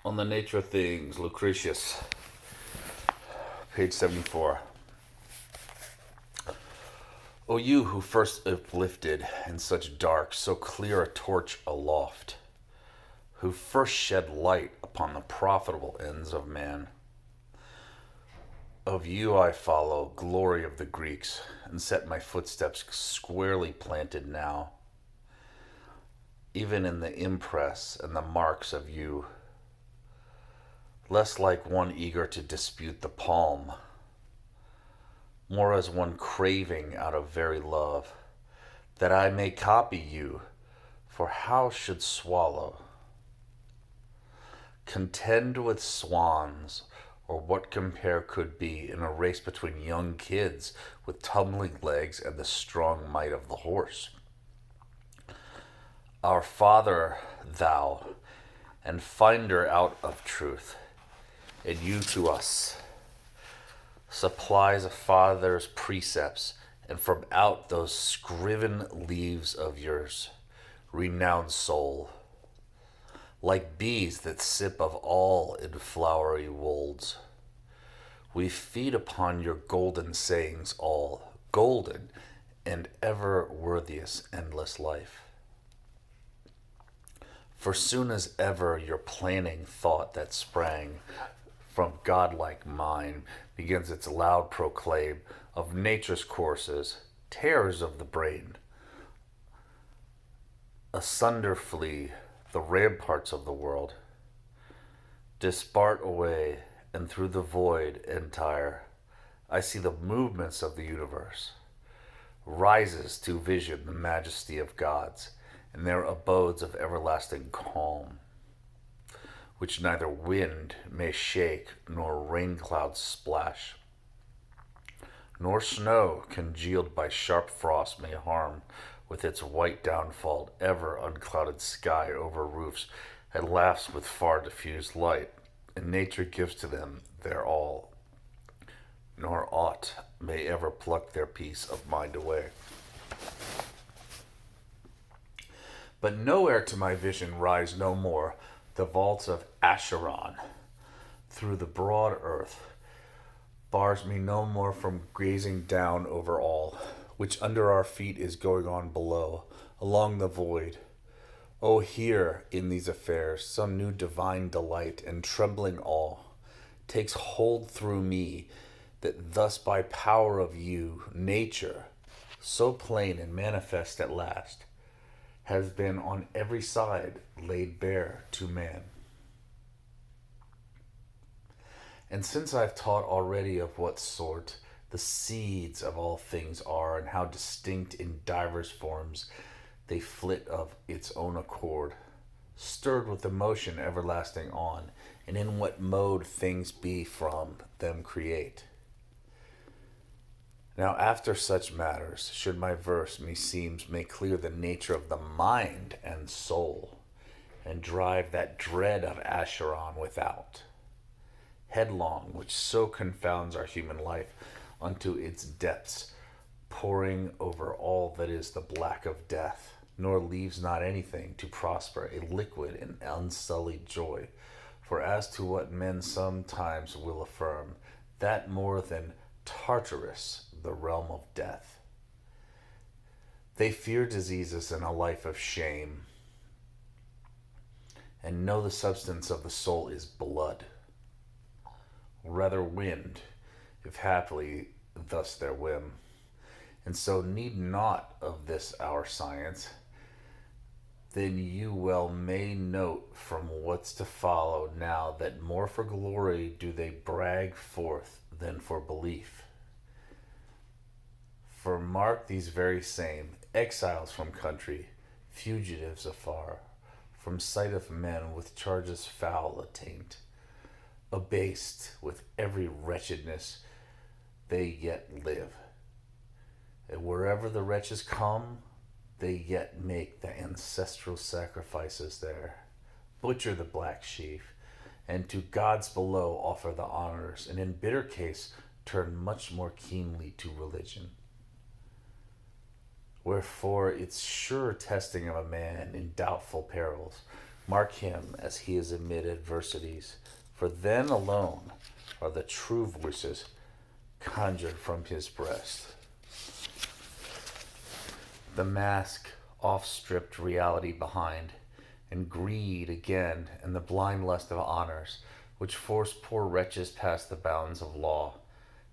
On the Nature of Things, Lucretius, page 74. O you who first uplifted in such dark, so clear a torch aloft, who first shed light upon the profitable ends of man. Of you I follow, glory of the Greeks, and set my footsteps squarely planted now, even in the impress and the marks of you, less like one eager to dispute the palm, more as one craving out of very love, that I may copy you, for how should swallow contend with swans, or what compare could be in a race between young kids with tumbling legs and the strong might of the horse? Our Father thou, and finder out of truth, and you to us, supplies a father's precepts, and from out those scriven leaves of yours, renowned soul, like bees that sip of all in flowery wolds, we feed upon your golden sayings all, golden and ever worthiest endless life. For soon as ever your planning thought that sprang from godlike mind begins its loud proclaim of nature's courses, terrors of the brain, asunder flee the ramparts of the world, dispart away, and through the void entire I see the movements of the universe. Rises to vision the majesty of gods, and their abodes of everlasting calm, which neither wind may shake, nor rain clouds splash, nor snow, congealed by sharp frost, may harm with its white downfall ever unclouded sky over roofs, and laughs with far diffused light, and nature gives to them their all, nor aught may ever pluck their peace of mind away. But nowhere to my vision rise no more the vaults of Acheron through the broad earth, bars me no more from gazing down over all, which under our feet is going on below, along the void. Oh, here, in these affairs, some new divine delight and trembling awe takes hold through me, that thus by power of you, nature, so plain and manifest at last, has been on every side laid bare to man. And since I've taught already of what sort the seeds of all things are, and how distinct in divers forms they flit of its own accord, stirred with the motion everlasting on, and in what mode things be from them create. Now after such matters should my verse, meseems, make clear the nature of the mind and soul, and drive that dread of Acheron without, headlong, which so confounds our human life unto its depths, pouring over all that is the black of death, nor leaves not anything to prosper, a liquid and unsullied joy. For as to what men sometimes will affirm, that more than Tartarus, the realm of death, they fear diseases and a life of shame, and know the substance of the soul is blood, rather wind, if haply thus their whim, and so need not of this our science. Then you well may note from what's to follow now, that more for glory do they brag forth than for belief. For mark these very same exiles from country, fugitives afar, from sight of men with charges foul attaint, abased with every wretchedness, they yet live. And wherever the wretches come, they yet make the ancestral sacrifices there, butcher the black sheep, and to gods below offer the honors, and in bitter case turn much more keenly to religion. Wherefore it's sure testing of a man in doubtful perils, Mark him as he is amid adversities, for then alone are the true voices conjured from his breast. The mask oft stripped reality behind, and greed again, and the blind lust of honors, which force poor wretches past the bounds of law,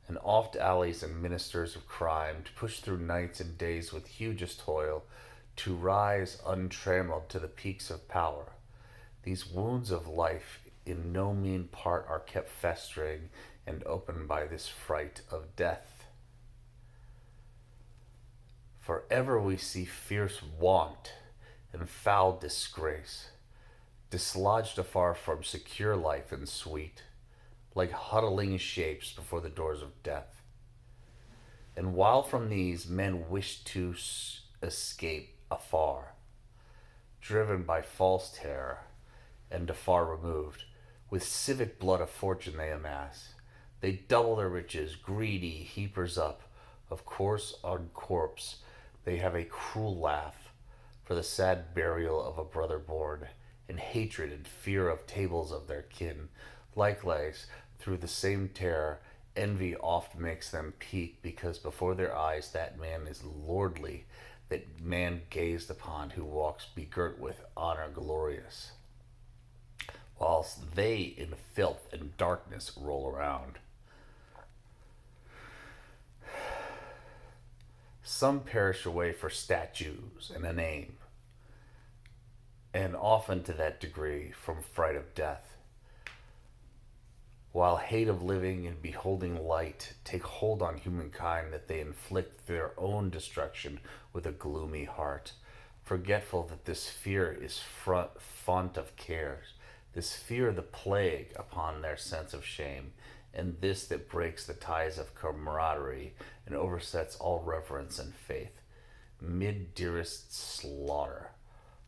and oft alleys and ministers of crime, to push through nights and days with hugest toil, to rise untrammeled to the peaks of power. These wounds of life in no mean part are kept festering and open by this fright of death. For ever we see fierce want and foul disgrace, dislodged afar from secure life and sweet, like huddling shapes before the doors of death. And while from these men wish to escape afar, driven by false terror, and afar removed, with civic blood of fortune they amass. They double their riches, greedy heapers up, of corpse on corpse. They have a cruel laugh for the sad burial of a brother born, and hatred and fear of tables of their kin. Likewise, through the same terror, envy oft makes them peak, because before their eyes that man is lordly, that man gazed upon who walks begirt with honor glorious, whilst they in filth and darkness roll around. Some perish away for statues and a name, and often to that degree from fright of death, while hate of living and beholding light take hold on humankind, that they inflict their own destruction with a gloomy heart, forgetful that this fear is font of cares, this fear the plague upon their sense of shame, and this that breaks the ties of camaraderie and oversets all reverence and faith, mid dearest slaughter.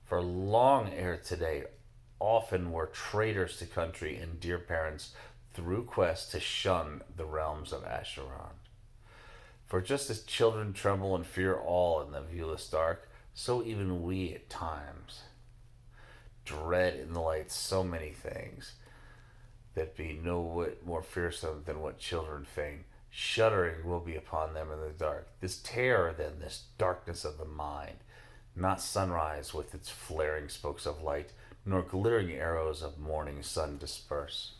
For long ere today, often were traitors to country and dear parents, through quest to shun the realms of Acheron. For just as children tremble and fear all in the viewless dark, so even we at times dread in the light so many things that be no whit more fearsome than what children feign. Shuddering will be upon them in the dark. This terror, then, this darkness of the mind, not sunrise with its flaring spokes of light, nor glittering arrows of morning sun disperse.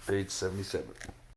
Page 77.